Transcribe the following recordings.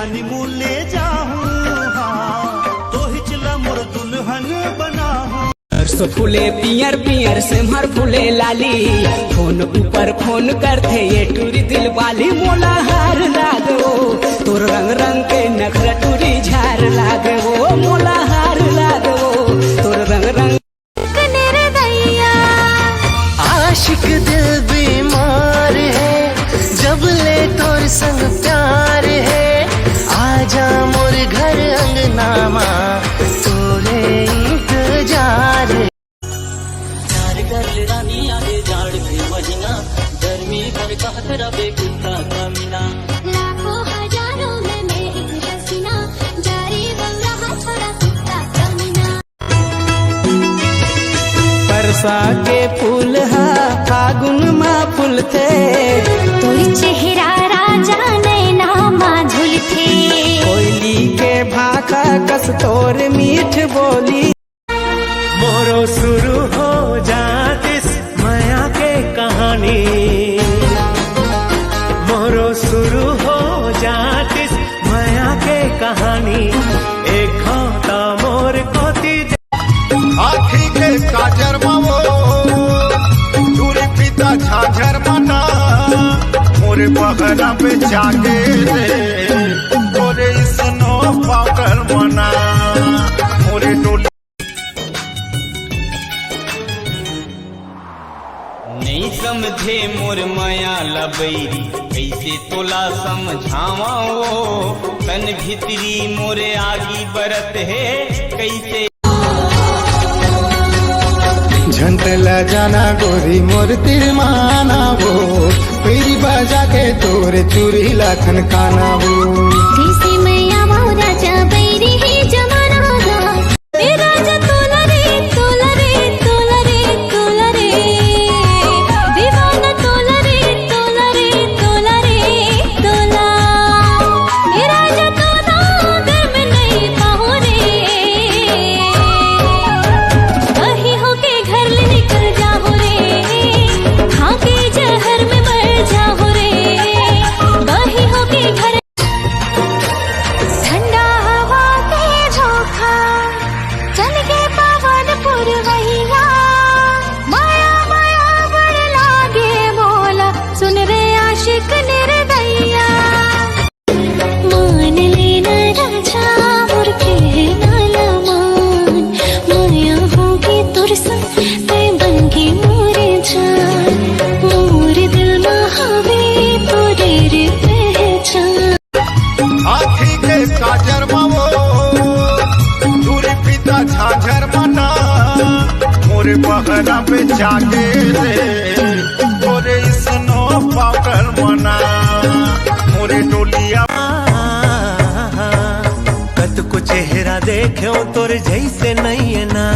Honeymoon ले जाऊं, हाँ तो हिचला मोर दुल्हन बनाऊं। सो फूले पियर पियर सिमहर फूले लाली, फोन ऊपर फोन करते ये टूरी दिल वाली। मोला हार लागो तोर रंग रंग के नखरा टूरी झार लागो, मोला हार लागो तोर रंग रंग। आशिक दिल बीमार है, जब ले तोर संग प्यार है। आजा मोर घर अंगनामा तोरे इंतजार है। कर रानी आगे जाड़ के महीना, गर्मी कर कहतरा बेकुत्ता कमीना। लाखों हजारों में मैं एक हसीना, जारी बन रहा थोड़ा कुत्ता कमीना। परसा के फूल हा फागुन मा फूलते, तोरी चेहरा राजा नैना मा झुलते। कोयली के भाखा कस तोर मीठ बोली। मोरो शुरू हो जातिस माया के कहानी, मोरो शुरू हो जातिस माया के कहानी। एक खाता मोर कोती आखी के काजर मावो दूरी पिता झाझर मना। मोरे बहरा पे जागे रे तोरे स्नो पाउडर मना। मोरे डोली नहीं समझे मोर माया लबैरी, कैसे तोला समझावा वो। तन भीतरी मोरे आगी बरत है कैसे। झंटला जाना गोरी मोर तिरमाना वो, पेरी बाजा के तोरे चूरी लाखन काना वो। जैसे मैया वो राजा बैरी ही जमाना दा, ए राजा तोला रे तोला रे तोला रे तोला रे। दीवाना तोला रे तोला रे तोला रे तोला। ए राजा तोला घर में नहीं पाहो रे, कहीं होके घर ले निकल जाओ रे। खा के जहर में मर जाओ रे, कहीं होके घर। ठंडा हवा के झोंका चल के पवन पुरवैया। माया माया बड़ लागे बोला, सुन रे आशिक निर्दयया। मान लेना राजा मोर कहना लमान, माया होगी तुर संग तै बनगी मोरे जान। मोर दिल महावे तोरे रे पहचान। आखी के काजर मावो दूरी पिता झाझर मना। मोरे बहरा पे जागे रे तोरे स्नो पाउडर मना। मोरे डोलिया कत को चेहरा देखो तोर जैसे नहीं है ना।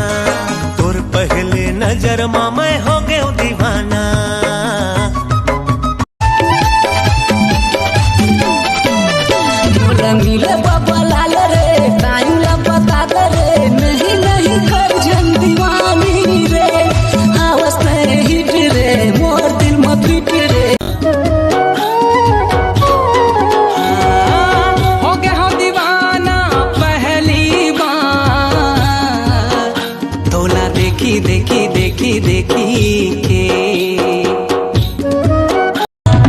तोर पहले नजर मा मैं हो गयो दीवाना। रंगीले बाबा लाल रे टाइम ला बता दे रे। नहीं नहीं कर जन दीवानी रे, आवाज में हिट रे मोर दिल में फिट रे। हो गया हो दीवाना पहली बार, तोला देखी देखी देखी देखी के।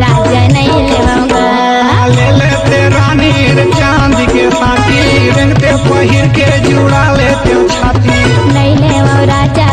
राजा नहीं लेवाऊंगा, ले लेते रानी चांद के साथी, रंगते पहिर के जुड़ा लेते छाती। नहीं लेवाऊं राजा